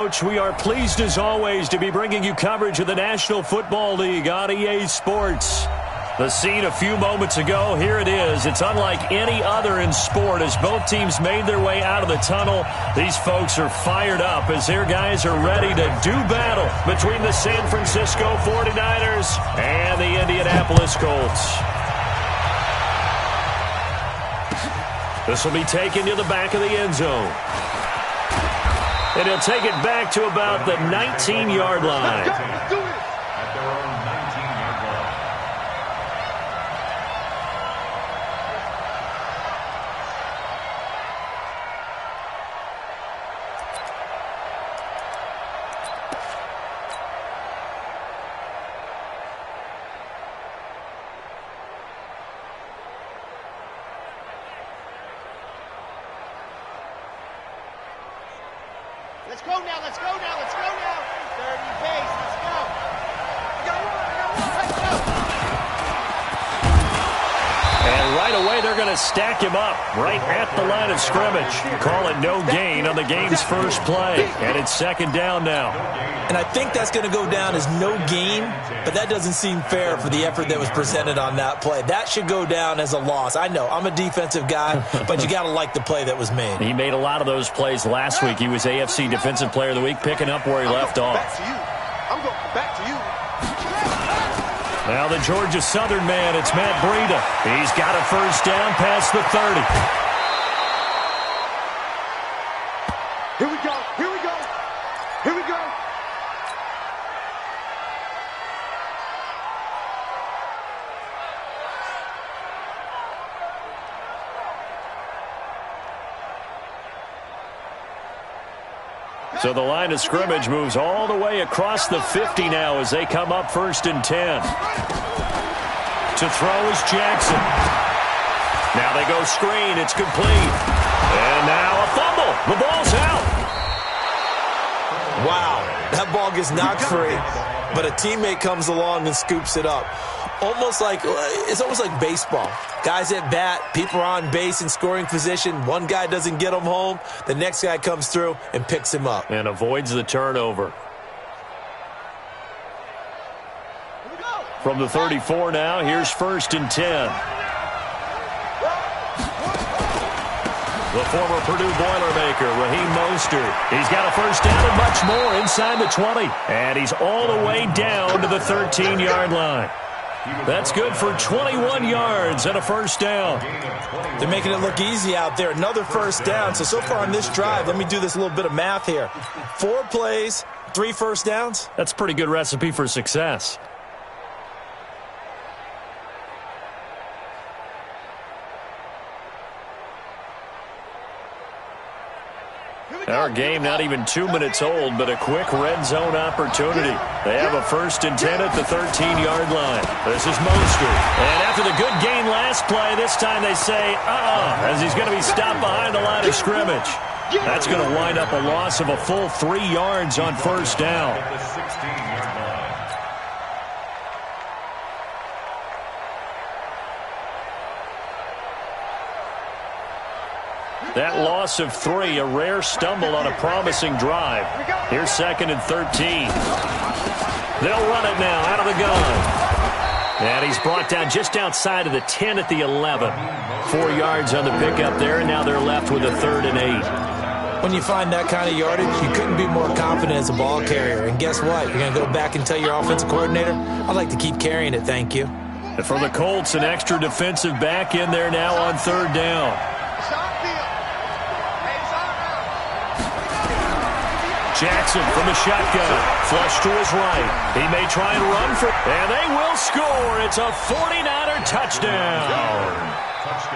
Coach, we are pleased as always to be bringing you coverage of the National Football League on EA Sports. The scene a few moments ago, here it is. It's unlike any other in sport as both teams made their way out of the tunnel. These folks are fired up as their guys are ready to do battle between the San Francisco 49ers and the Indianapolis Colts. This will be taken to the back of the end zone. And he'll take it back to about the 19-yard line. Let's do it. At their own 19-yard line. Let's go now, let's go now, let's go now. 30 pace, let's go. Let's go. And right away, they're going to stack him up right at the line of scrimmage. Call it no gain on the game's first play. And it's second down now. And I think that's going to go down as no gain, but that doesn't seem fair for the effort that was presented on that play. That should go down as a loss. I know, I'm a defensive guy, but you got to like the play that was made. He made a lot of those plays last week. He was AFC Defensive Player of the Week, picking up where he left off. Back to you. I'm going back to you. Now the Georgia Southern man, it's Matt Breida. He's got a first down past the 30. Here we go, here we go, here we go. So the line of scrimmage moves all the way across the 50 now as they come up 1st and 10. To throw is Jackson. Now they go screen. It's complete. And now a fumble. The ball's out. Wow, that ball gets knocked free, but a teammate comes along and scoops it up. It's almost like baseball. Guys at bat, people are on base in scoring position. One guy doesn't get him home. The next guy comes through and picks him up. And avoids the turnover. From the 34 now, here's 1st and 10. The former Purdue Boilermaker, Raheem Mostert. He's got a first down and much more inside the 20. And he's all the way down to the 13-yard line. That's good for 21 yards and a first down. They're making it look easy out there. Another first down. So far on this drive, let me do this little bit of math here. 4 plays, 3 first downs. That's a pretty good recipe for success. Our game not even 2 minutes old, but a quick red zone opportunity. They have a 1st and 10 at the 13-yard line. This is Mostert. And after the good gain last play, this time they say, as he's going to be stopped behind the line of scrimmage. That's going to wind up a loss of a full 3 yards on first down. That loss of 3, a rare stumble on a promising drive. Here's 2nd and 13. They'll run it now out of the gun. And he's brought down just outside of the 10 at the 11. 4 yards on the pickup there, and now they're left with a 3rd and 8. When you find that kind of yardage, you couldn't be more confident as a ball carrier. And guess what? You're going to go back and tell your offensive coordinator, I'd like to keep carrying it, thank you. And for the Colts, an extra defensive back in there now on 3rd down. Jackson from the shotgun. Flush to his right. He may try and run for it. And they will score. It's a 49er touchdown.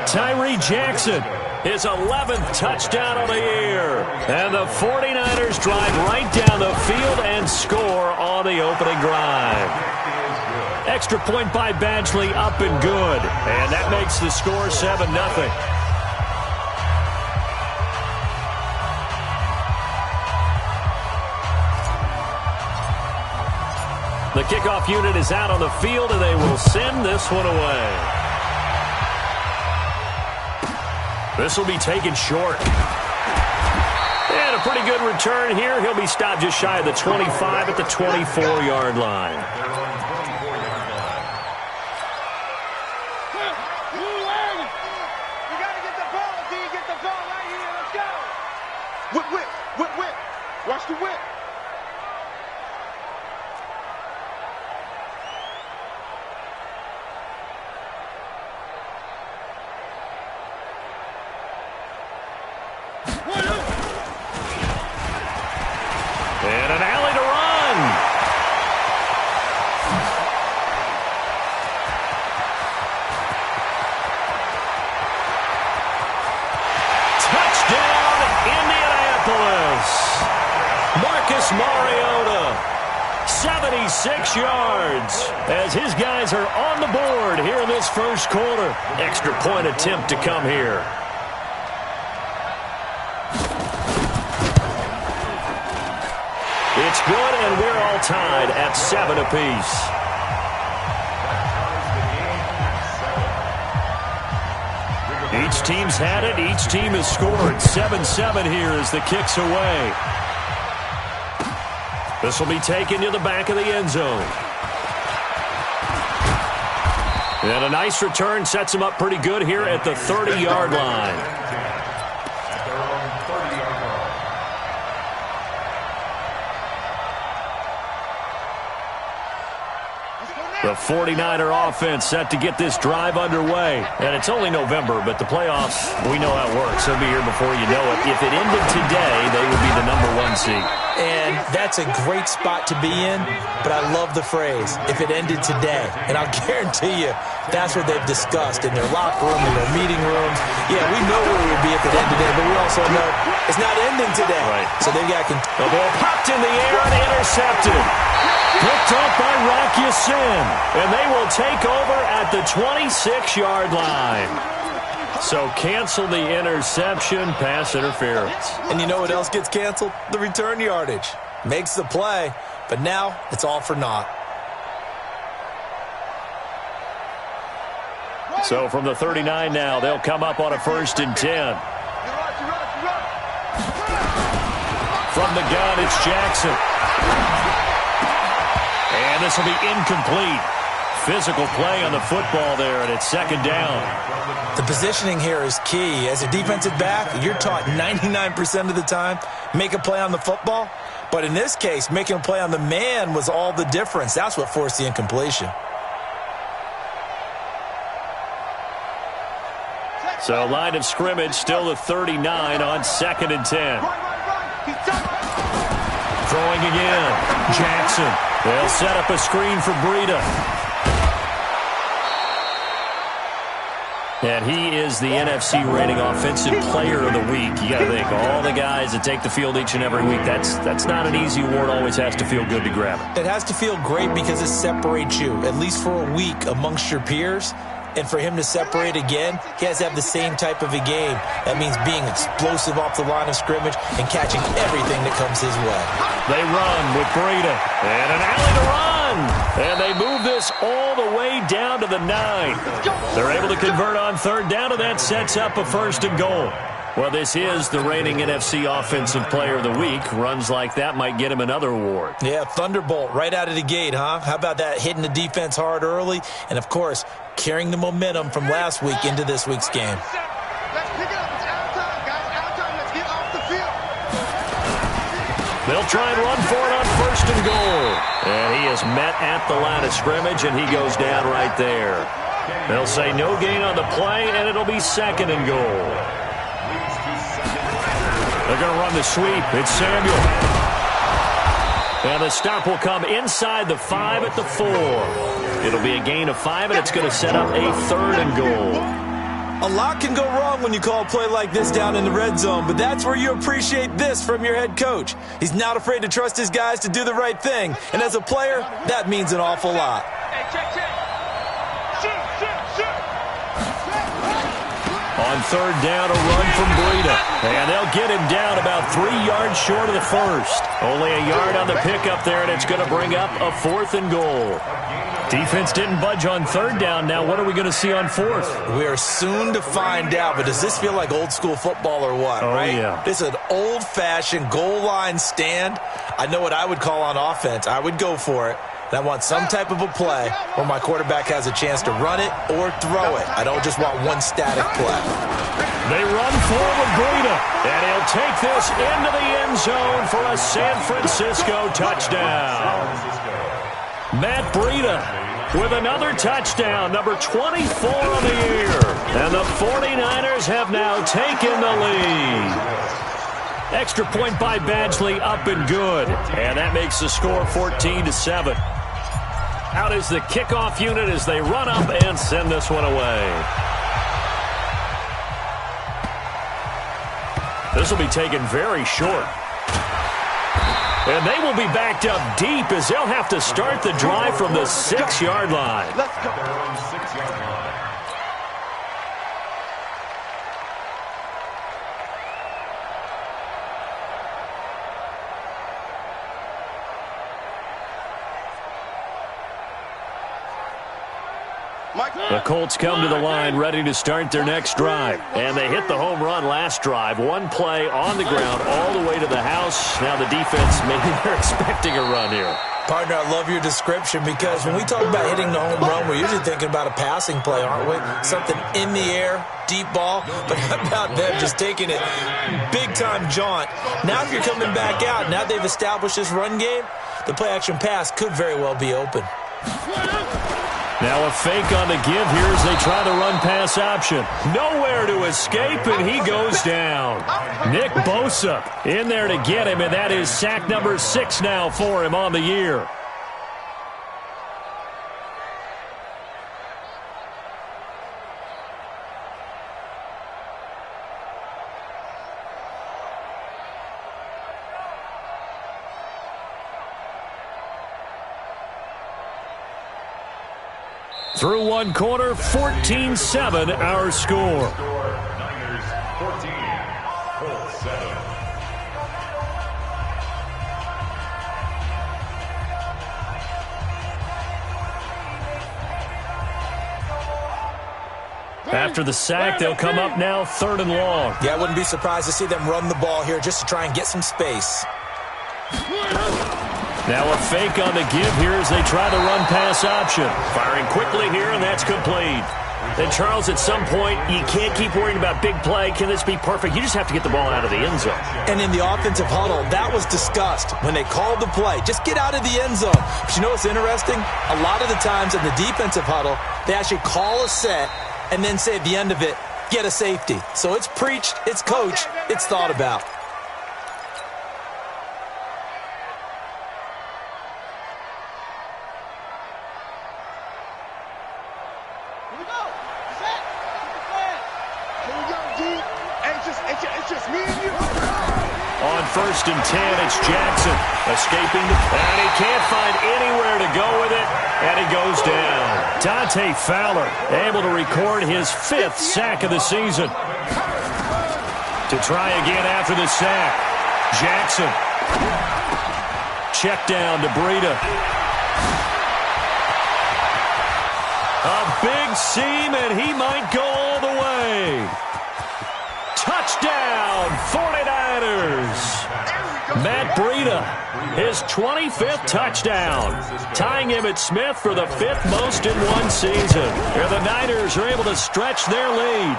Tyree Jackson, his 11th touchdown of the year. And the 49ers drive right down the field and score on the opening drive. Extra point by Badgley, up and good. And that makes the score 7-0. The kickoff unit is out on the field, and they will send this one away. This will be taken short. And a pretty good return here. He'll be stopped just shy of the 25 at the 24-yard line. Whip. Watch the whip. And an alley to run. Touchdown, Indianapolis. Marcus Mariota, 76 yards, as his guys are on the board here in this first quarter. Extra point attempt to come here. It's good, and we're all tied at 7 apiece. Each team's had it. Each team has scored. 7-7 here as the kick's away. This will be taken to the back of the end zone. And a nice return sets him up pretty good here at the 30-yard line. The 49er offense set to get this drive underway. And it's only November, but the playoffs, we know how it works. They'll be here before you know it. If it ended today, they would be the #1 seed. And that's a great spot to be in, but I love the phrase, if it ended today. And I'll guarantee you, that's what they've discussed in their locker room, in their meeting rooms. Yeah, we know where we would be at the end today, but we also know it's not ending today. Right. So they've got to... The ball popped in the air and intercepted. Picked up by Rock Ya-Sin, and they will take over at the 26-yard line. So cancel the interception, pass interference. And you know what else gets canceled? The return yardage. Makes the play, but now it's all for naught. So from the 39 now, they'll come up on a 1st and 10. From the gun, it's Jackson. And this will be incomplete. Physical play on the football there, and it's 2nd down. The positioning here is key. As a defensive back, you're taught 99% of the time, make a play on the football. But in this case, making a play on the man was all the difference. That's what forced the incompletion. So line of scrimmage, still the 39 on 2nd and 10. Throwing again. Jackson. They'll set up a screen for Breida. And he is the NFC rating offensive player of the week. You got to think, all the guys that take the field each and every week, that's not an easy award. Always has to feel good to grab it. It has to feel great because it separates you, at least for a week, amongst your peers. And for him to separate again, he has to have the same type of a game. That means being explosive off the line of scrimmage and catching everything that comes his way. They run with Breida. And an alley to run. And they move this all the way down to the 9. They're able to convert on 3rd down, and that sets up a 1st and goal. Well, this is the reigning NFC Offensive Player of the Week. Runs like that might get him another award. Yeah, Thunderbolt right out of the gate, huh? How about that, hitting the defense hard early? And, of course, carrying the momentum from last week into this week's game. Let's pick it up. It's out time, guys. Out time. Let's get off the field. They'll try and run for it on 1st and goal. And he is met at the line of scrimmage, and he goes down right there. They'll say no gain on the play, and it'll be 2nd and goal. They're going to run the sweep. It's Samuel. And the stop will come inside the 5 at the 4. It'll be a gain of 5, and it's going to set up a 3rd and goal. A lot can go wrong when you call a play like this down in the red zone, but that's where you appreciate this from your head coach. He's not afraid to trust his guys to do the right thing, and as a player, that means an awful lot. Hey, check. On On third down, a run from Breida. And they'll get him down about 3 yards short of the first. Only a yard on the pickup there, and it's going to bring up a 4th and goal. Defense didn't budge on third down. Now what are we going to see on 4th? We are soon to find out, but does this feel like old school football or what, right? Yeah. This is an old-fashioned goal line stand. I know what I would call on offense. I would go for it. And I want some type of a play where my quarterback has a chance to run it or throw it. I don't just want one static play. They run forward Breida, and he'll take this into the end zone for a San Francisco touchdown. Matt Breida with another touchdown, number 24 on the year. And the 49ers have now taken the lead. Extra point by Badgley, up and good. And that makes the score 14-7. Out is the kickoff unit as they run up and send this one away. This will be taken very short. And they will be backed up deep as they'll have to start the drive from the 6-yard line. Let's go. Their own 6-yard line. The Colts come to the line ready to start their next drive. And they hit the home run last drive. One play on the ground all the way to the house. Now the defense, maybe they're expecting a run here. Partner, I love your description because when we talk about hitting the home run, we're usually thinking about a passing play, aren't we? Something in the air, deep ball. But how about them just taking it big-time jaunt? Now if you're coming back out, now they've established this run game, the play-action pass could very well be open. Now a fake on the give here as they try the run-pass option. Nowhere to escape, and he goes down. Nick Bosa in there to get him, and that is sack number 6 now for him on the year. Through one quarter, 14-7 our score. Niners 14, Colts 7. After the sack, they'll come up now 3rd and long. Yeah, I wouldn't be surprised to see them run the ball here just to try and get some space. Now a fake on the give here as they try the run-pass option. Firing quickly here, and that's complete. And, Charles, at some point, you can't keep worrying about big play. Can this be perfect? You just have to get the ball out of the end zone. And in the offensive huddle, that was discussed when they called the play. Just get out of the end zone. But you know what's interesting? A lot of the times in the defensive huddle, they actually call a set and then say at the end of it, get a safety. So it's preached, it's coached, it's thought about. It's just me and you. On 1st and 10, it's Jackson escaping, and he can't find anywhere to go with it, and he goes down. Dante Fowler able to record his 5th sack of the season. To try again after the sack, Jackson. Check down to Breida. A big seam, and he might go all the way. Touchdown, 49ers. Matt Breida, his 25th touchdown, tying him at Smith for the 5th most in one season. And the Niners are able to stretch their lead.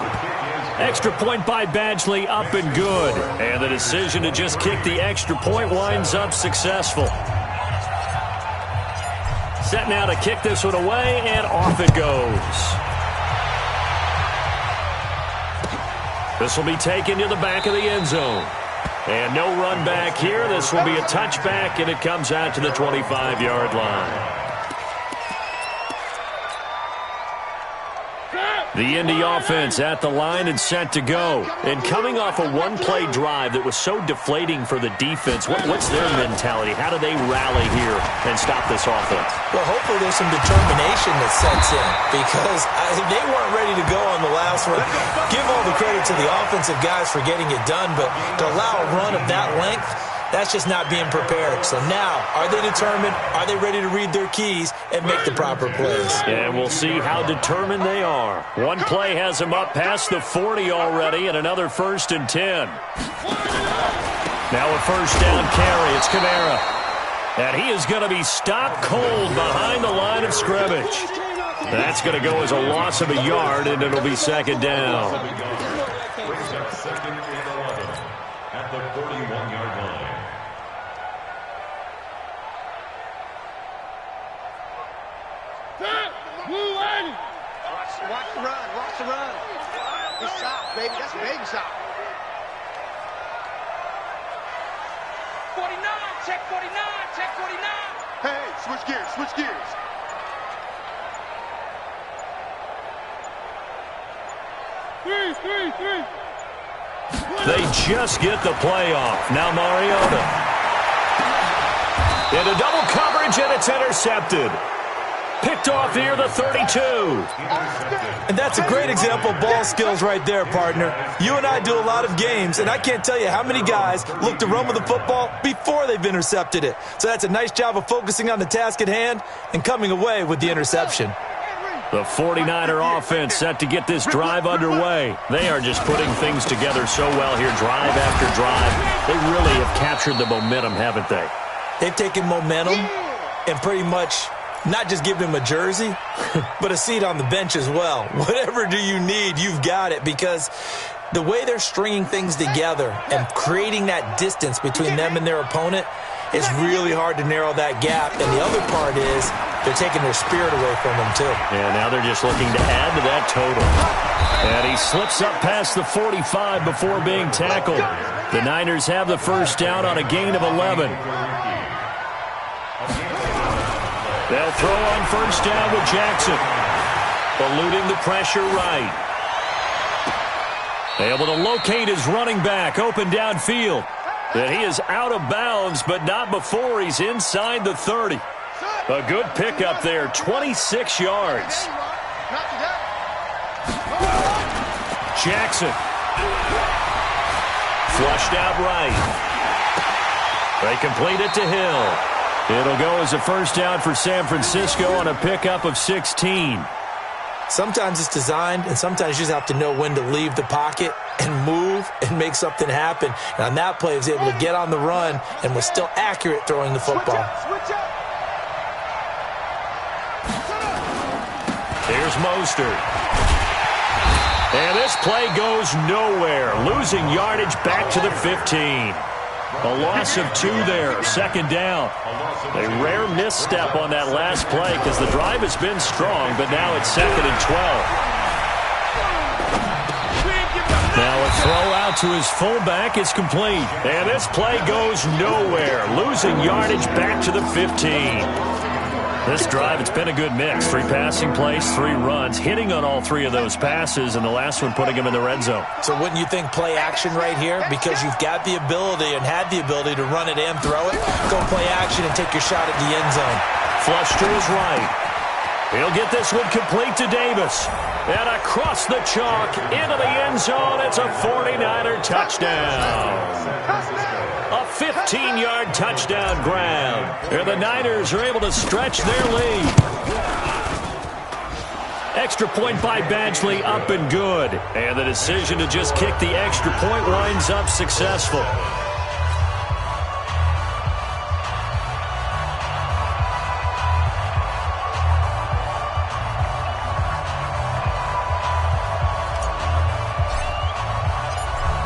Extra point by Badgley, up and good. And the decision to just kick the extra point winds up successful. Set now to kick this one away, and off it goes. This will be taken to the back of the end zone. And no run back here. This will be a touchback, and it comes out to the 25-yard line. The Indy offense at the line and set to go. And coming off a one-play drive that was so deflating for the defense, what's their mentality? How do they rally here and stop this offense? Well, hopefully there's some determination that sets in because they weren't ready to go on the last one. Give all the credit to the offensive guys for getting it done, but to allow a run of that length, that's just not being prepared. So now, are they determined? Are they ready to read their keys and make the proper plays? And we'll see how determined they are. One play has them up past the 40 already, and another 1st and 10. Now a first down carry. It's Kamara. And he is going to be stopped cold behind the line of scrimmage. That's going to go as a loss of a yard, and it'll be 2nd down. Second and 11 at the 41-yard line. Watch the run. Watch the run. He's soft, baby. That's a baby soft. 49. Check 49. Check 49. Hey, switch gears. Switch gears. Three. They just get the play off. Now Mariota. Into double coverage, and it's intercepted. Picked off near the 32. And that's a great example of ball skills right there, partner. You and I do a lot of games, and I can't tell you how many guys look to run with the football before they've intercepted it. So that's a nice job of focusing on the task at hand and coming away with the interception. The 49er offense set to get this drive underway. They are just putting things together so well here, drive after drive. They really have captured the momentum, haven't they? They've taken momentum and pretty much not just give him a jersey, but a seat on the bench as well. Whatever do you need, you've got it, because the way they're stringing things together and creating that distance between them and their opponent is really hard to narrow that gap. And the other part is they're taking their spirit away from them, too. And now they're just looking to add to that total. And he slips up past the 45 before being tackled. The Niners have the first down on a gain of 11. They'll throw on first down with Jackson. Eluding the pressure right. Able to locate his running back open downfield. And he is out of bounds, but not before he's inside the 30. A good pickup there, 26 yards. Jackson. Flushed out right. They complete it to Hill. It'll go as a first down for San Francisco on a pickup of 16. Sometimes it's designed, and sometimes you just have to know when to leave the pocket and move and make something happen. And on that play, he was able to get on the run and was still accurate throwing the football. Here's Mostert. And this play goes nowhere, losing yardage back to the 15. A loss of 2 there, 2nd down. A rare misstep on that last play because the drive has been strong, but now it's 2nd and 12. Now a throw out to his fullback is complete. And this play goes nowhere, losing yardage back to the 15. This drive, it's been a good mix. 3 passing plays, 3 runs, hitting on all 3 of those passes, and the last one putting him in the red zone. So wouldn't you think play action right here? Because you've got the ability and had the ability to run it and throw it. Go play action and take your shot at the end zone. Flush to his right. He'll get this one complete to Davis. And across the chalk into the end zone. It's a 49er touchdown. A 15-yard touchdown grab. And the Niners are able to stretch their lead. Extra point by Badgley, up and good. And the decision to just kick the extra point winds up successful.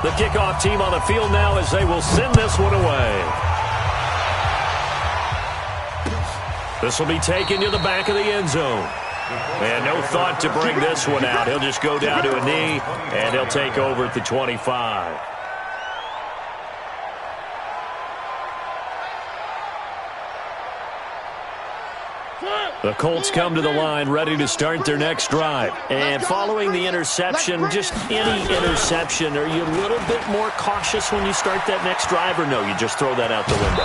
The kickoff team on the field now as they will send this one away. This will be taken to the back of the end zone. And no thought to bring this one out. He'll just go down to a knee, and he'll take over at the 25. The Colts come to the line ready to start their next drive. And following the interception, just any interception, are you a little bit more cautious when you start that next drive, or no, you just throw that out the window?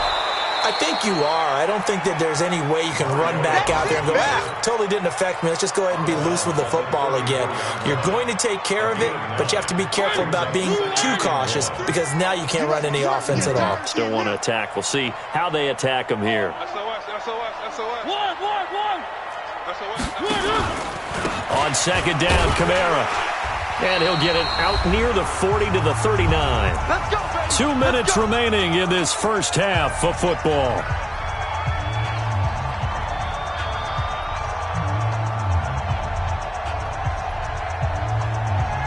I think you are. I don't think that there's any way you can run back out there and go, totally didn't affect me. Let's just go ahead and be loose with the football again. You're going to take care of it, but you have to be careful about being too cautious because now you can't run any offense at all. Still want to attack. We'll see how they attack them here. On second down, Kamara. And he'll get it out near the 40 to the 39. Let's go, baby. 2 minutes remaining in this first half of football.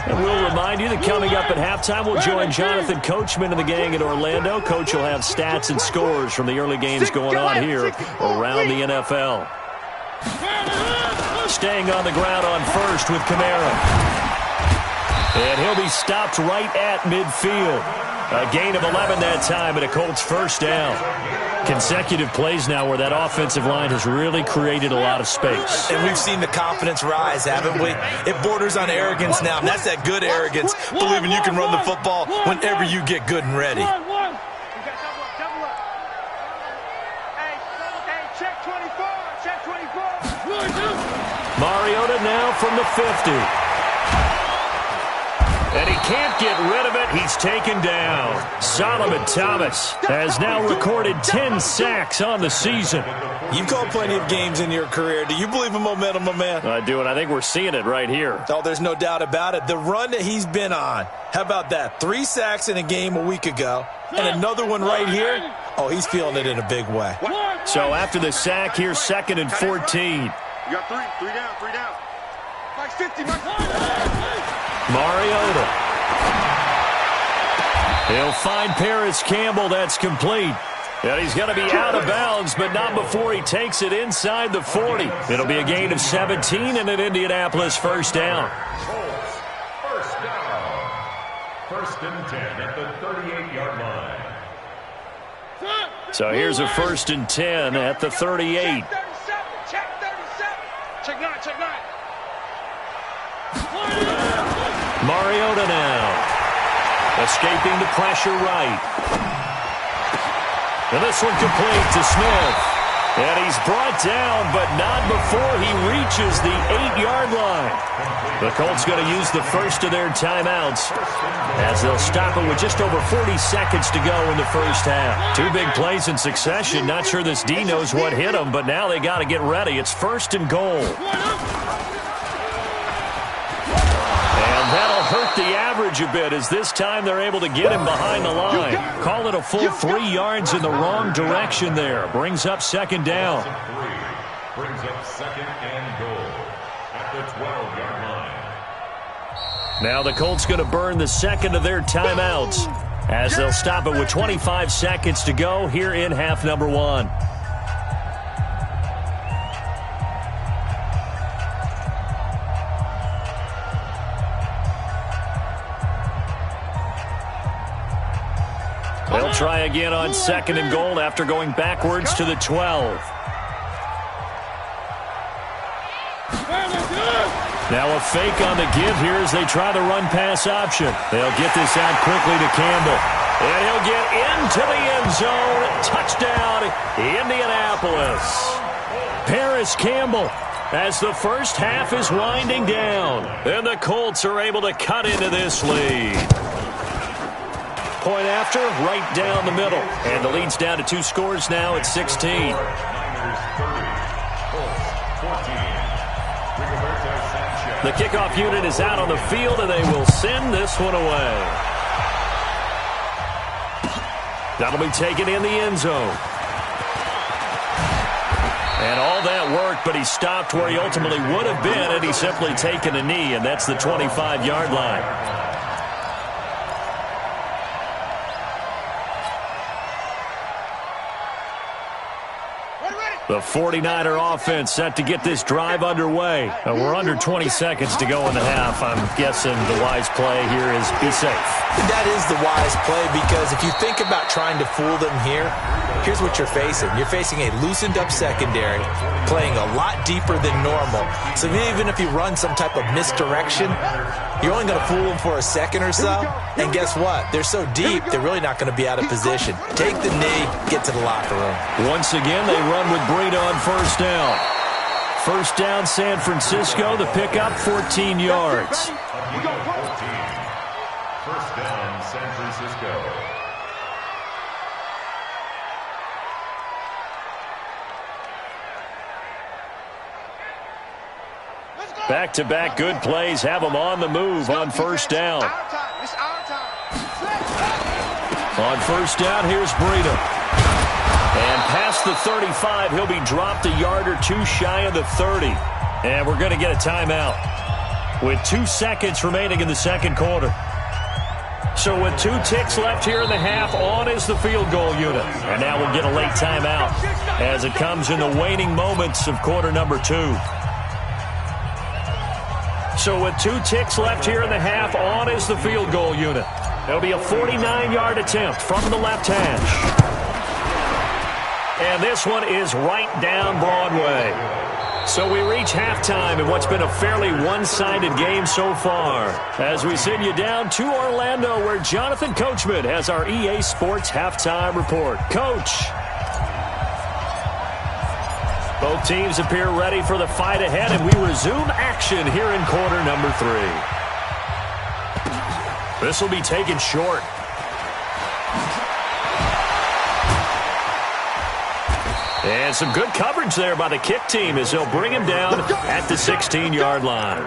And we'll remind you that coming up at halftime, we'll join Jonathan Coachman and the gang in Orlando. Coach will have stats and scores from the early games going on here around the NFL. Staying on the ground on first with Kamara. And he'll be stopped right at midfield. A gain of 11 that time and a Colts first down. Consecutive plays now where that offensive line has really created a lot of space. And we've seen the confidence rise, haven't we? It borders on arrogance now, and that's that good arrogance, believing you can run the football whenever you get good and ready. Check 24, check 24. Mariota now from the 50. And he can't get rid of it. He's taken down. Solomon Thomas has now recorded 10 sacks on the season. You've called plenty of games in your career. Do you believe in momentum, my man? I do, and I think we're seeing it right here. Oh, there's no doubt about it. The run that he's been on. How about that? 3 sacks in a game a week ago. And another one right here. Oh, he's feeling it in a big way. So after the sack, here's 2nd and 14. You got 3 down. Like 50, Mariota. He'll find Paris Campbell. That's complete. And he's going to be out of bounds, but not before he takes it inside the 40. It'll be a gain of 17 and an Indianapolis first down. First down. 1st and 10 at the 38-yard line. So here's a 1st and 10 at the 38. Check 37. Check 9. Check 9. Mariota now. Escaping the pressure right. And this one complete to Smith. And he's brought down, but not before he reaches the 8-yard line. The Colts going to use the first of their timeouts as they'll stop it with just over 40 seconds to go in the first half. 2 big plays in succession. Not sure this D knows what hit him, but now they got to get ready. It's 1st and goal. That'll hurt the average a bit as this time they're able to get him behind the line. Call it a full 3 yards in the wrong direction there. Brings up 2nd down. Brings up 2nd and goal at the 12-yard line. Now the Colts going to burn the 2nd of their timeouts as they'll stop it with 25 seconds to go here in half number 1. They'll try again on 2nd and goal after going backwards to the 12. Now a fake on the give here as they try the run-pass option. They'll get this out quickly to Campbell. And he'll get into the end zone. Touchdown, Indianapolis. Paris Campbell as the first half is winding down. And the Colts are able to cut into this lead. Point after, right down the middle. And the lead's down to 2 scores now at 16. Niners 30, Colts 14. The kickoff unit is out on the field, and they will send this one away. That'll be taken in the end zone. And all that work, but he stopped where he ultimately would have been had he simply taken a knee, and that's the 25-yard line. The 49er offense set to get this drive underway. We're under 20 seconds to go in the half. I'm guessing the wise play here is be safe. That is the wise play because if you think about trying to fool them here, here's what you're facing. You're facing a loosened up secondary, playing a lot deeper than normal. So even if you run some type of misdirection, you're only going to fool them for a second or so. And guess what? They're so deep, they're really not going to be out of position. Take the knee, get to the locker room. Once again, they run with Breida on first down. First down, San Francisco. The pickup, 14 yards. First down, San Francisco. Back-to-back good plays have them on the move on first down. On first down, here's Breida. And past the 35, he'll be dropped a yard or two shy of the 30. And we're going to get a timeout with 2 seconds remaining in the second quarter. So with 2 ticks left here in the half, on is the field goal unit. And now we'll get a late timeout as it comes in the waning moments of quarter number 2. So with 2 ticks left here in the half, on is the field goal unit. It'll be a 49-yard attempt from the left hash. And this one is right down Broadway. So we reach halftime in what's been a fairly one-sided game so far, as we send you down to Orlando, where Jonathan Coachman has our EA Sports halftime report. Coach. Both teams appear ready for the fight ahead, and we resume action here in quarter number 3. This will be taken short. And some good coverage there by the kick team as they'll bring him down at the 16-yard line.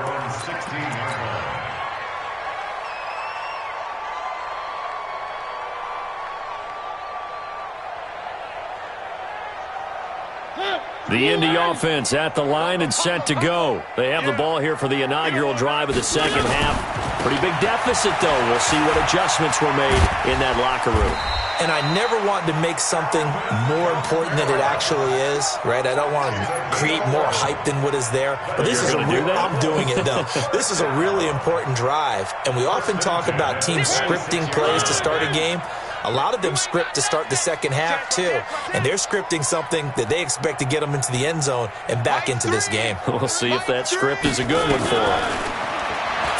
The Indy offense at the line and set to go. They have the ball here for the inaugural drive of the second half. Pretty big deficit, though. We'll see what adjustments were made in that locker room. And I never want to make something more important than it actually is, right? I don't want to create more hype than what is there. But this is I'm doing it, though. This is a really important drive. And we often talk about teams scripting plays to start a game. A lot of them script to start the second half, too. And they're scripting something that they expect to get them into the end zone and back into this game. We'll see if that script is a good one for them.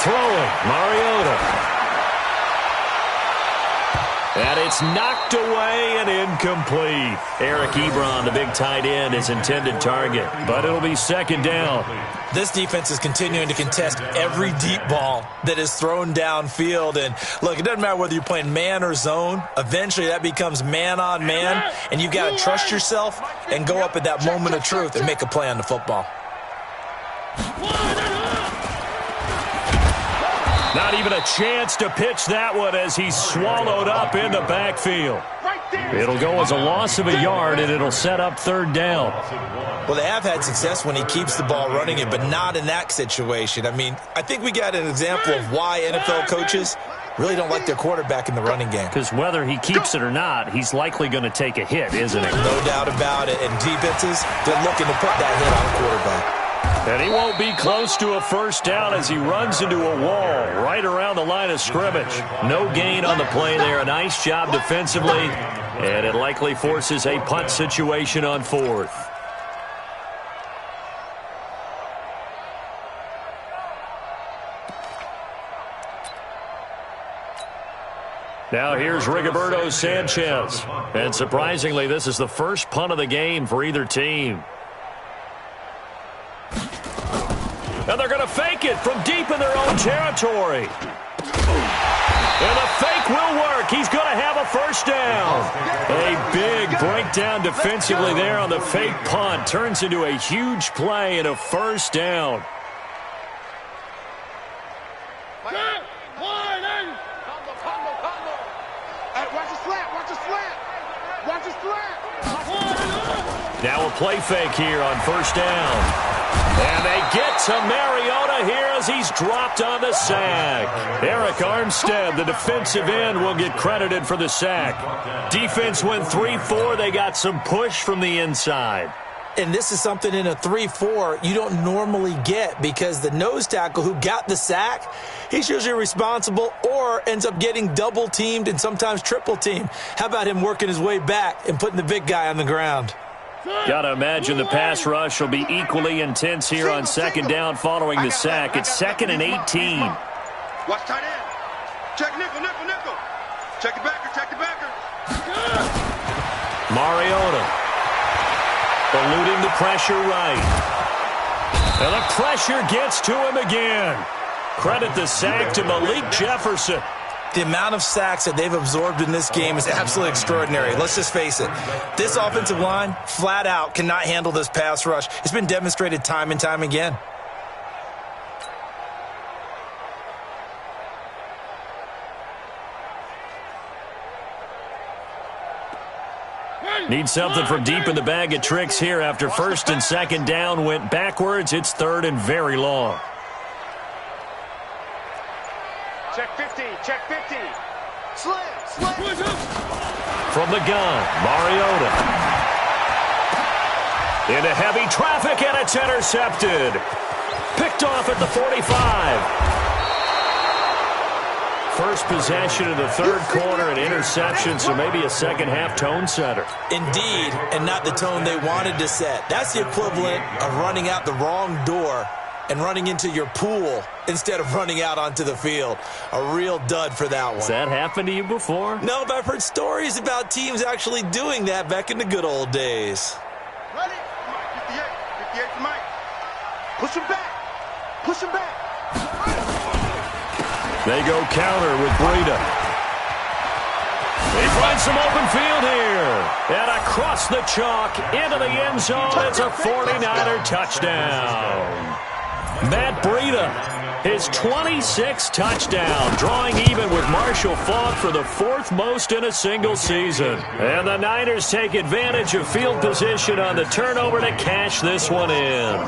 Throwing, Mariota. And it's knocked away and incomplete. Eric Ebron, the big tight end, is intended target. But it'll be second down. This defense is continuing to contest every deep ball that is thrown downfield. And, look, it doesn't matter whether you're playing man or zone. Eventually, that becomes man on man. And you've got to trust yourself and go up at that moment of truth and make a play on the football. Not even a chance to pitch that one as he's swallowed up in the backfield. It'll go as a loss of a yard, and it'll set up third down. Well, they have had success when he keeps the ball running it, but not in that situation. I mean, I think we got an example of why NFL coaches really don't like their quarterback in the running game. Because whether he keeps it or not, he's likely going to take a hit, isn't he? No doubt about it. And defenses, they're looking to put that hit on the quarterback. And he won't be close to a first down as he runs into a wall right around the line of scrimmage. No gain on the play there. A nice job defensively. And it likely forces a punt situation on fourth. Now here's Rigoberto Sanchez. And surprisingly, this is the first punt of the game for either team. And they're going to fake it from deep in their own territory. And the fake will work. He's going to have a first down. A big breakdown defensively there on the fake punt. Turns into a huge play and a first down. Now a play fake here on first down. And they get to Mariota here as he's dropped on the sack. Eric Armstead, the defensive end, will get credited for the sack. Defense went 3-4. They got some push from the inside. And this is something in a 3-4 you don't normally get because the nose tackle who got the sack, he's usually responsible or ends up getting double-teamed and sometimes triple-teamed. How about him working his way back and putting the big guy on the ground? Got to imagine the pass rush will be equally intense here on second down following the sack. It's 2nd and 18. Watch tight end. Check nickel, nickel, nickel. Check the backer, check the backer. Mariota eluding the pressure right. And the pressure gets to him again. Credit the sack to Malik Jefferson. The amount of sacks that they've absorbed in this game is absolutely extraordinary. Let's just face it. This offensive line, flat out, cannot handle this pass rush. It's been demonstrated time and time again. Need something from deep in the bag of tricks here after 1st and 2nd down went backwards. It's 3rd and very long. Check 50, check 50. Slam. From the gun, Mariota. Into heavy traffic, and it's intercepted. Picked off at the 45. First possession of the 3rd quarter, an interception, so maybe a second-half tone setter. Indeed, and not the tone they wanted to set. That's the equivalent of running out the wrong door and running into your pool instead of running out onto the field. A real dud for that one. Has that happened to you before? No, but I've heard stories about teams actually doing that back in the good old days. Ready? 58 for Mike. Push him back. Push him back. They go counter with Breida. He finds some open field here. And across the chalk into the end zone. It's a 49er touchdown. Matt Breida, his 26th touchdown, drawing even with Marshall Faulk for the 4th most in a single season. And the Niners take advantage of field position on the turnover to cash this one in.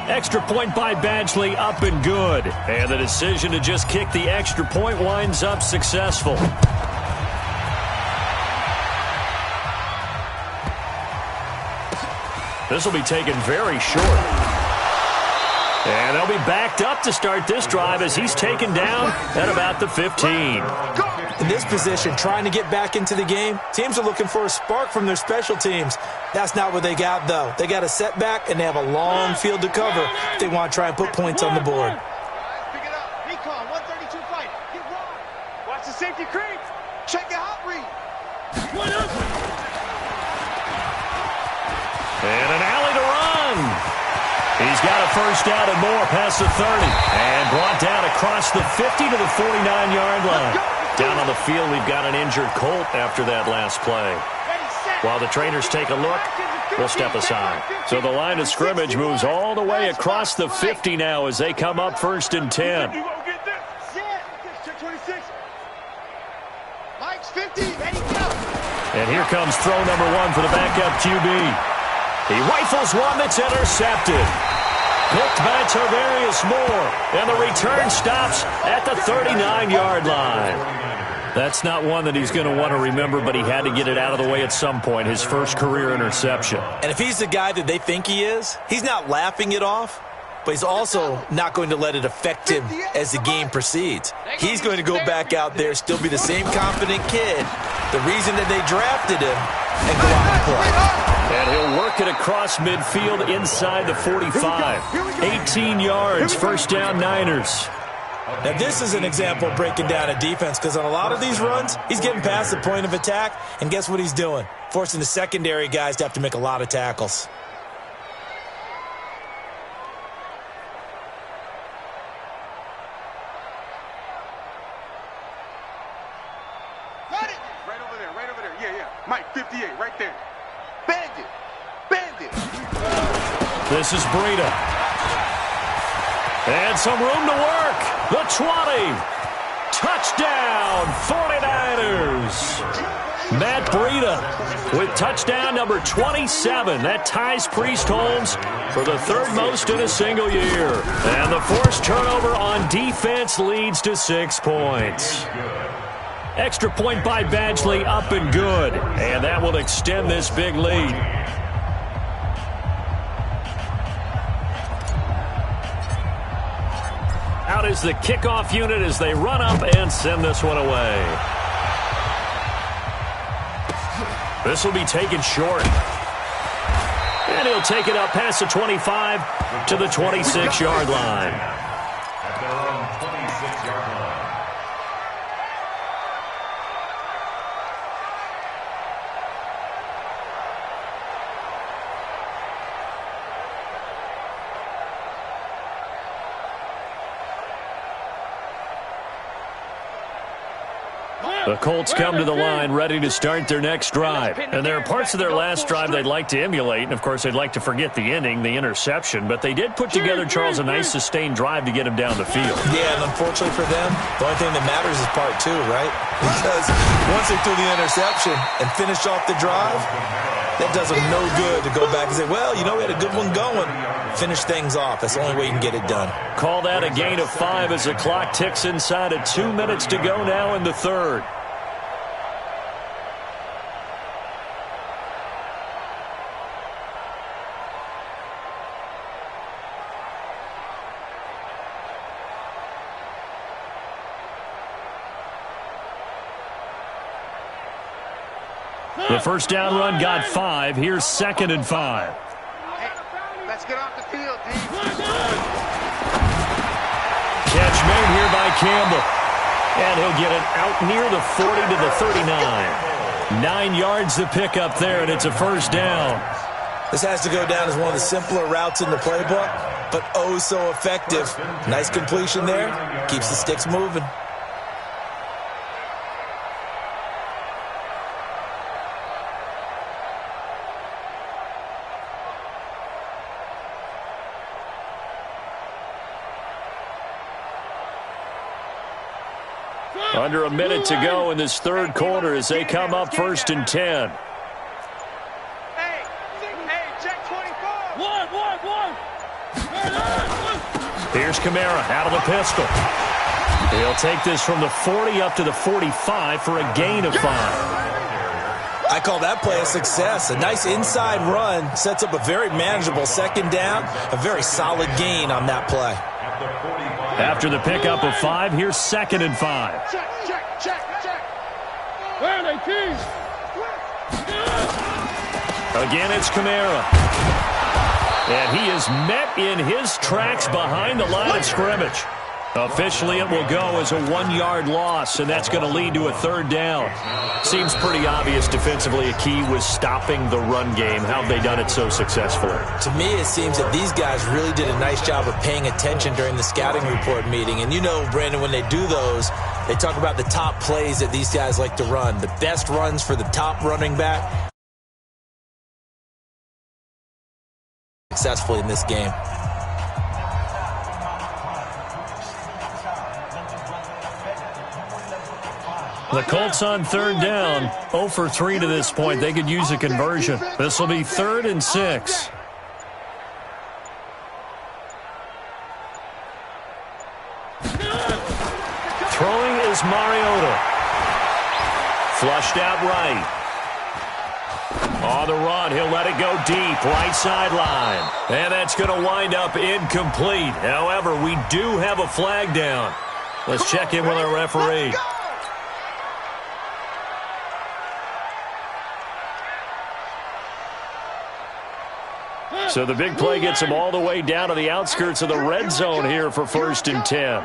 Extra point by Badgley, up and good. And the decision to just kick the extra point winds up successful. This will be taken very short. And they'll be backed up to start this drive as he's taken down at about the 15. In this position, trying to get back into the game, teams are looking for a spark from their special teams. That's not what they got, though. They got a setback, and they have a long field to cover if they want to try and put points on the board. Pick it up. Recon, 132 fight. Get wide. Watch the safety creep. Check the hot read. And an alley to run. He's got a first down and more past the 30. And brought down across the 50 to the 49-yard line. Down on the field, we've got an injured Colt after that last play. While the trainers take a look, we'll step aside. So the line of scrimmage moves all the way across the 50 now as they come up 1st and 10. And here comes throw number 1 for the backup QB. He rifles one that's intercepted. Picked by Tarvarius Moore. And the return stops at the 39-yard line. That's not one that he's going to want to remember, but he had to get it out of the way at some point, his first career interception. And if he's the guy that they think he is, he's not laughing it off, but he's also not going to let it affect him as the game proceeds. He's going to go back out there, still be the same confident kid, the reason that they drafted him, and go out and play. And he'll work it across midfield inside the 45. 18 yards, first down Niners. Now, this is an example of breaking down a defense because on a lot of these runs, he's getting past the point of attack, and guess what he's doing? Forcing the secondary guys to have to make a lot of tackles. Got it! Right over there, right over there. Yeah, yeah. Mike, 58, right there. Bandit! Bandit! This is Breida. And some room to work. The 20. Touchdown, 49ers. Matt Breida with touchdown number 27. That ties Priest Holmes for the 3rd most in a single year. And the forced turnover on defense leads to 6 points. Extra point by Badgley, up and good. And that will extend this big lead. is the kickoff unit as they run up and send this one away. This will be taken short. And he'll take it up past the 25 to the 26-yard line. At their own 26-yard line. The Colts come to the line ready to start their next drive. And there are parts of their last drive they'd like to emulate. And, of course, they'd like to forget the ending, the interception. But they did put together, Charles, a nice sustained drive to get him down the field. Yeah, and unfortunately for them, the only thing that matters is part two, right? Because once they threw the interception and finished off the drive, that does them no good to go back and say, well, you know, we had a good one going. Finish things off. That's the only way you can get it done. Call that a gain of 5 as the clock ticks inside of 2 minutes to go now in the third. The first down run got 5. Here's 2nd and 5. Hey, let's get off the field, D. Catch made here by Campbell. And he'll get it out near the 40 to the 39. 9 yards to pick up there, and it's a first down. This has to go down as one of the simpler routes in the playbook, but oh so effective. Nice completion there. Keeps the sticks moving. Under a minute to go in this third quarter as they come up 1st and 10. Hey, check 24. Here's Kamara out of the pistol. He'll take this from the 40 up to the 45 for a gain of 5. I call that play a success. A nice inside run sets up a very manageable second down. A very solid gain on that play. After the pickup of 5, here's 2nd and 5. Check. Where are they, Keys? Again, it's Kamara. And he is met in his tracks behind the line of scrimmage. Officially, it will go as a 1-yard loss, and that's going to lead to a third down. Seems pretty obvious defensively a key was stopping the run game. How have they done it so successfully? To me, it seems that these guys really did a nice job of paying attention during the scouting report meeting. And you know, Brandon, when they do those, they talk about the top plays that these guys like to run. The best runs for the top running back successfully in this game. The Colts on third down, 0 for 3 to this point. They could use a conversion. This will be 3rd and 6. Throwing is Mariota. Flushed out right. On the run, he'll let it go deep, right sideline. And that's going to wind up incomplete. However, we do have a flag down. Let's check in with our referee. So the big play gets him all the way down to the outskirts of the red zone here for 1st and 10.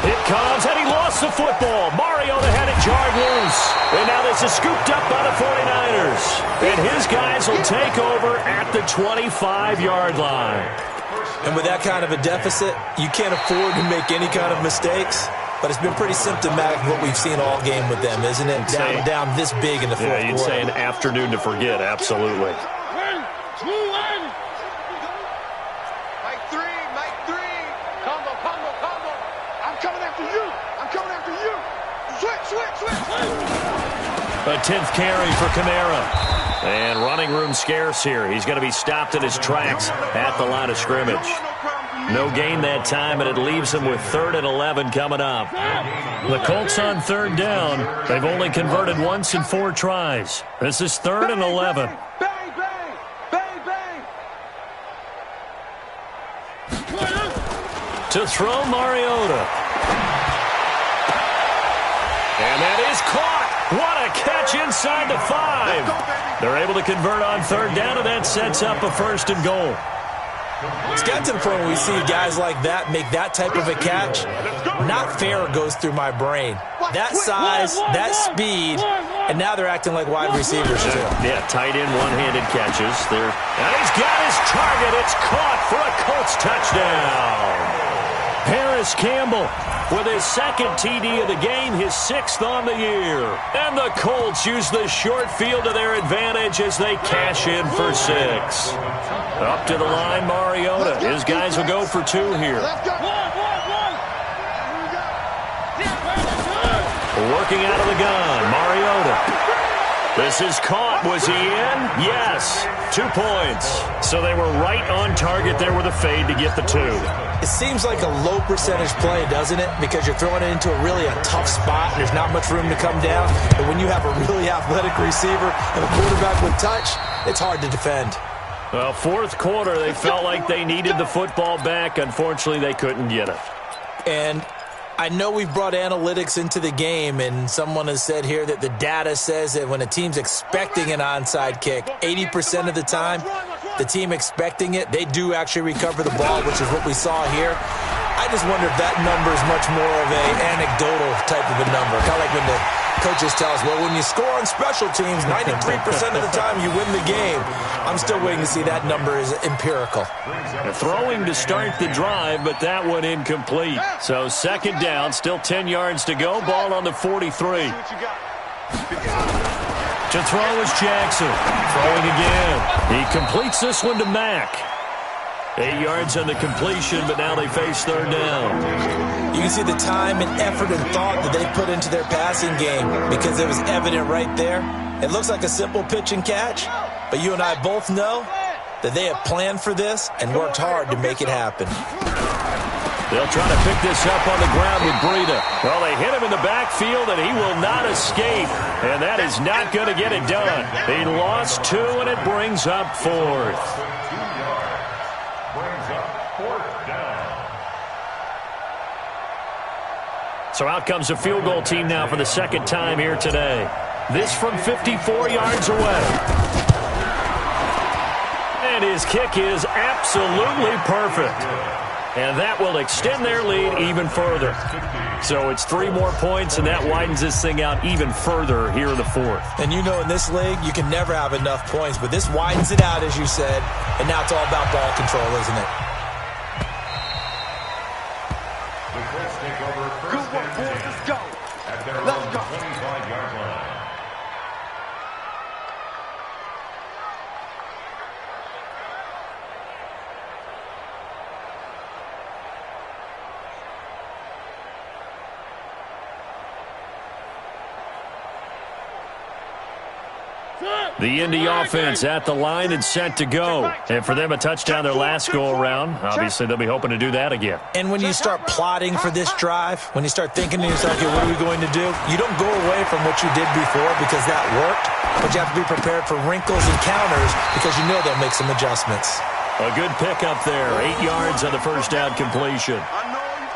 It comes, and he lost the football. Mariota had it jarred loose. And now this is scooped up by the 49ers. And his guys will take over at the 25-yard line. And with that kind of a deficit, you can't afford to make any kind of mistakes. But it's been pretty symptomatic of what we've seen all game with them, isn't it? Down this big in the fourth quarter. Yeah, you'd say an afternoon to forget, absolutely. Mike 3. Combo. I'm coming after you. Switch. A 10th carry for Kamara. And running room scarce here. He's going to be stopped in his tracks at the line of scrimmage. No gain that time, and it leaves him with 3rd and 11 coming up. The Colts on third down. They've only converted once in 4 tries. This is 3rd and 11. Bang. To throw, Mariota. And that is caught. What a catch inside the 5. They're able to convert on third down, and that sets up a 1st and goal. It's got to the point where we see guys like that make that type of a catch. Not fair goes through my brain. That size, that speed, and now they're acting like wide receivers too. Yeah, tight end one-handed catches. And he's got his target. It's caught for a Colts touchdown. Paris Campbell with his 2nd TD of the game, his 6th on the year. And the Colts use the short field to their advantage as they cash in for 6. Up to the line, Mariota. His guys will go for 2 here. Working out of the gun, Mariota. This is caught. Was he in? Yes. 2 points. So they were right on target there with a fade to get the 2. It seems like a low percentage play, doesn't it? Because you're throwing it into a tough spot and there's not much room to come down. But when you have a really athletic receiver and a quarterback with touch, it's hard to defend. Well, 4th quarter, they felt like they needed the football back. Unfortunately, they couldn't get it. And I know we've brought analytics into the game, and someone has said here that the data says that when a team's expecting an onside kick, 80% of the time, the team expecting it, they do actually recover the ball, which is what we saw here. I just wonder if that number is much more of an anecdotal type of a number. Kind of like when the coaches tell us, well, when you score on special teams, 93% of the time you win the game. I'm still waiting to see that number is empirical. Throwing to start the drive, but that one incomplete. So 2nd down, still 10 yards to go. Ball on the 43. To throw is Jackson. Throwing again. He completes this one to Mack. 8 yards on the completion, but now they face 3rd down. You can see the time and effort and thought that they put into their passing game because it was evident right there. It looks like a simple pitch and catch, but you and I both know that they have planned for this and worked hard to make it happen. They'll try to pick this up on the ground with Breida. Well, they hit him in the backfield, and he will not escape. And that is not going to get it done. He lost 2, and it brings up 4th. So out comes a field goal team now for the 2nd time here today. This from 54 yards away. And his kick is absolutely perfect. And that will extend their lead even further. So it's 3 more points, and that widens this thing out even further here in the 4th. And you know in this league, you can never have enough points, but this widens it out, as you said, and now it's all about ball control, isn't it? Good work, boys. Let's go. Let's go. 25-yard line. The Indy offense at the line and set to go. And for them, a touchdown their last go-around. Obviously, they'll be hoping to do that again. And when you start plotting for this drive, when you start thinking to yourself, okay, what are we going to do? You don't go away from what you did before because that worked, but you have to be prepared for wrinkles and counters because you know they'll make some adjustments. A good pickup there. 8 yards on the first down completion.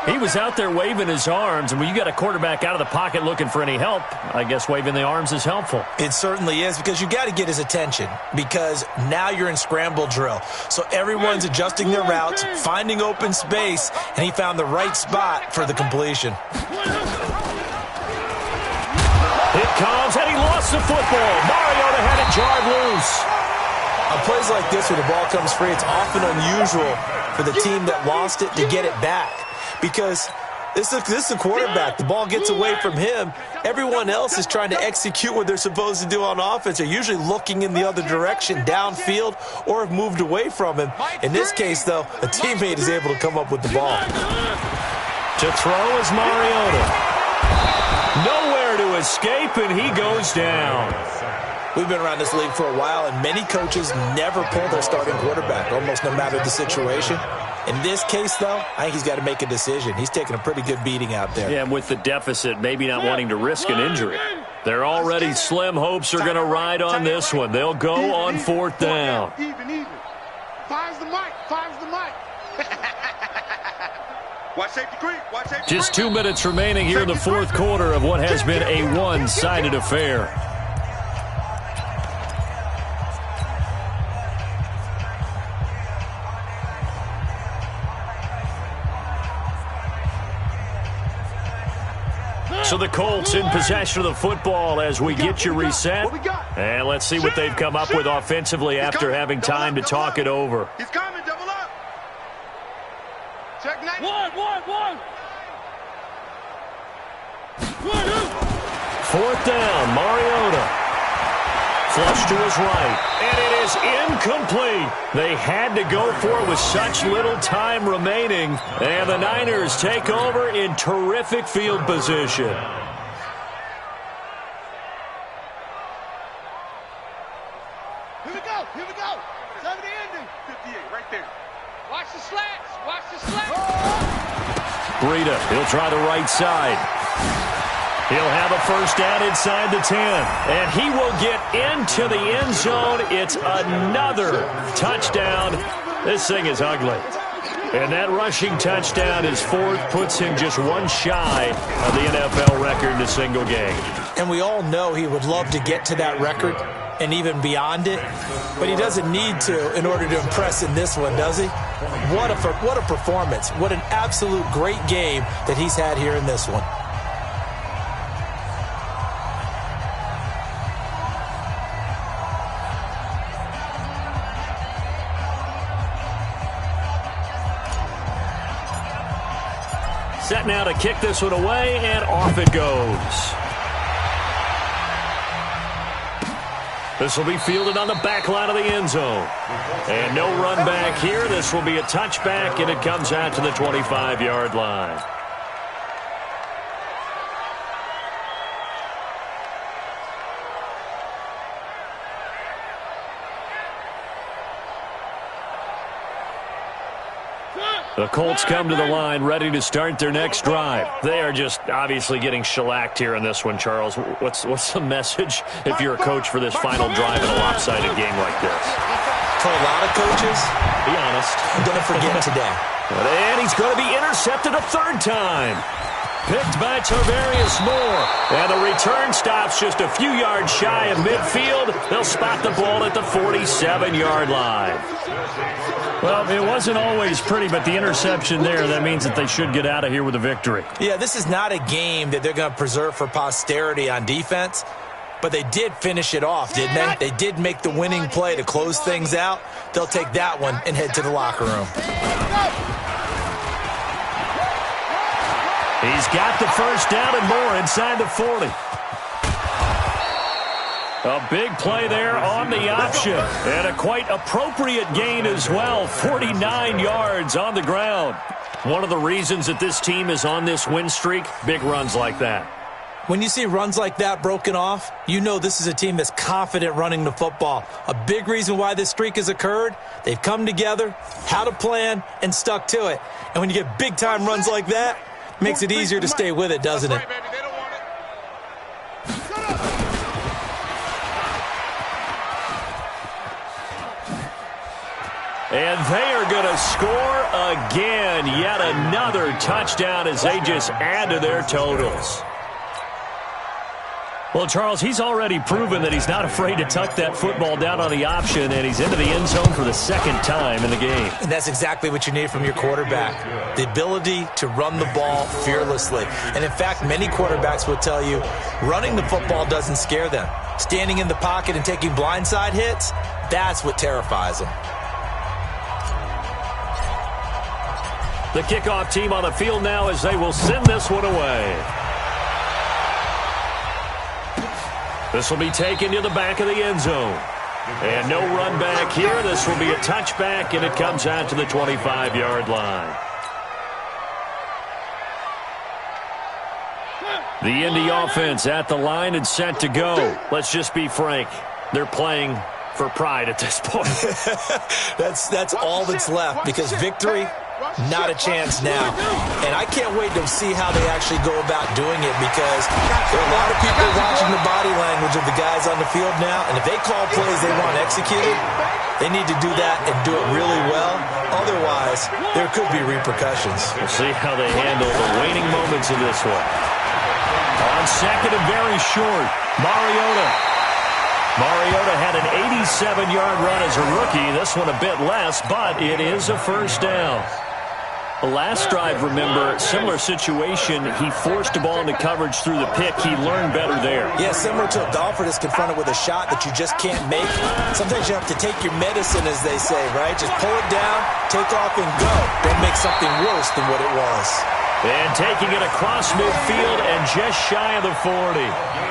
He was out there waving his arms, and when you got a quarterback out of the pocket looking for any help, I guess waving the arms is helpful. It certainly is because you got to get his attention because now you're in scramble drill. So everyone's adjusting their routes, finding open space, and he found the right spot for the completion. It comes, and he lost the football. Mariota had it jarred loose. On plays like this where the ball comes free, it's often unusual for the team that lost it to get it back. Because this is a quarterback. The ball gets away from him. Everyone else is trying to execute what they're supposed to do on offense. They're usually looking in the other direction, downfield, or have moved away from him. In this case, though, a teammate is able to come up with the ball. To throw is Mariota. Nowhere to escape, and he goes down. We've been around this league for a while, and many coaches never pull their starting quarterback, almost no matter the situation. In this case, though, I think he's got to make a decision. He's taking a pretty good beating out there. Yeah, and with the deficit, maybe not wanting to risk an injury. Their already slim hopes are going to ride on this one. They'll go on 4th down. Even. Five's the mic. Watch safety green. Watch safety Just green. 2 minutes remaining here in the fourth quarter of what has been a one-sided affair. So the Colts in possession of the football as we get you reset. And let's see what they've come up with offensively after having time to talk it over. He's coming. Double up. Check 9. One. Fourth down, Mariota. Flush to his right, and it is incomplete. They had to go for it with such little time remaining, and the Niners take over in terrific field position. Here we go. 70 ending. 58, right there. Watch the slats. Breida, he'll try the right side. He'll have a first down inside the 10, and he will get into the end zone. It's another touchdown. This thing is ugly. And that rushing touchdown is fourth, puts him just one shy of the NFL record in a single game. And we all know he would love to get to that record and even beyond it, but he doesn't need to in order to impress in this one, does he? What a performance. What an absolute great game that he's had here in this one. Set now to kick this one away, and off it goes. This will be fielded on the back line of the end zone. And no run back here. This will be a touchback, and it comes out to the 25-yard line. The Colts come to the line ready to start their next drive. They are just obviously getting shellacked here in this one, Charles. What's the message if you're a coach for this final drive in a lopsided game like this? For a lot of coaches, Be honest. don't forget today. And he's going to be intercepted a third time. Picked by Tarvarius Moore. And the return stops just a few yards shy of midfield. They'll spot the ball at the 47-yard line. Well, it wasn't always pretty, but the interception there, that means that they should get out of here with a victory. Yeah, this is not a game that they're going to preserve for posterity on defense, but they did finish it off, didn't they? They did make the winning play to close things out. They'll take that one and head to the locker room. He's got the first down and more inside the 40. A big play there on the option. And a quite appropriate gain as well. 49 yards on the ground. One of the reasons that this team is on this win streak, big runs like that. When you see runs like that broken off, you know this is a team that's confident running the football. A big reason why this streak has occurred, they've come together, had a plan, and stuck to it. And when you get big-time runs like that, it makes it easier to stay with it, doesn't it? And they are going to score again. Yet another touchdown as they just add to their totals. Well, Charles, he's already proven that he's not afraid to tuck that football down on the option, and he's into the end zone for the second time in the game. And that's exactly what you need from your quarterback, the ability to run the ball fearlessly. And, in fact, many quarterbacks will tell you running the football doesn't scare them. Standing in the pocket and taking blindside hits, that's what terrifies them. The kickoff team on the field now as they will send this one away. This will be taken to the back of the end zone. And no run back here. This will be a touchback, and it comes out to the 25-yard line. The Indy offense at the line and set to go. Let's just be frank. They're playing for pride at this point. That's all that's left, because victory Not a chance now. And I can't wait to see how they actually go about doing it, because there are a lot of people watching the body language of the guys on the field now, and if they call plays they want executed, they need to do that and do it really well. Otherwise, there could be repercussions. We'll see how they handle the waning moments of this one. On second and very short, Mariota had an 87-yard run as a rookie. This one a bit less, but it is a first down. The last drive, remember, similar situation. He forced the ball into coverage through the pick. He learned better there. Yeah, similar to a golfer that's confronted with a shot that you just can't make. Sometimes you have to take your medicine, as they say, right? Just pull it down, take off, and go. Don't make something worse than what it was. And taking it across midfield and just shy of the 40.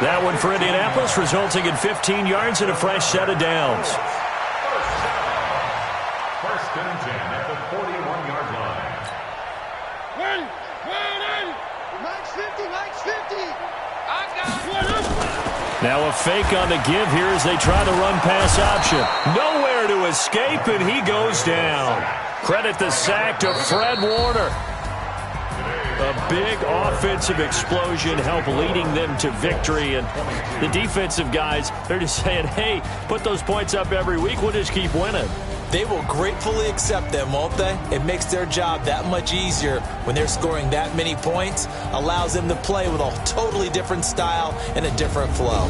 That one for Indianapolis, resulting in 15 yards and a fresh set of downs. First and 10 at the 41-yard line. Max 50. I got it. Now a fake on the give here as they try to run pass option. Nowhere to escape, and he goes down. Credit the sack to Fred Warner. A big offensive explosion helped leading them to victory. And the defensive guys, they're just saying, hey, put those points up every week. We'll just keep winning. They will gratefully accept them, won't they? It makes their job that much easier when they're scoring that many points. Allows them to play with a totally different style and a different flow.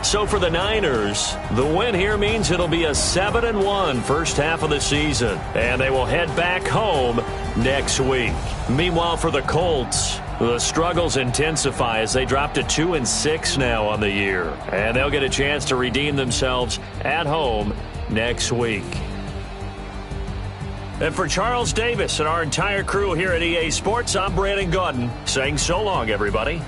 So for the Niners, the win here means it'll be a 7-1 first half of the season. And they will head back home next week. Meanwhile, for the Colts, the struggles intensify as they drop to 2-6 now on the year. And they'll get a chance to redeem themselves at home next week. And for Charles Davis and our entire crew here at EA Sports, I'm Brandon Gaudin saying so long, everybody.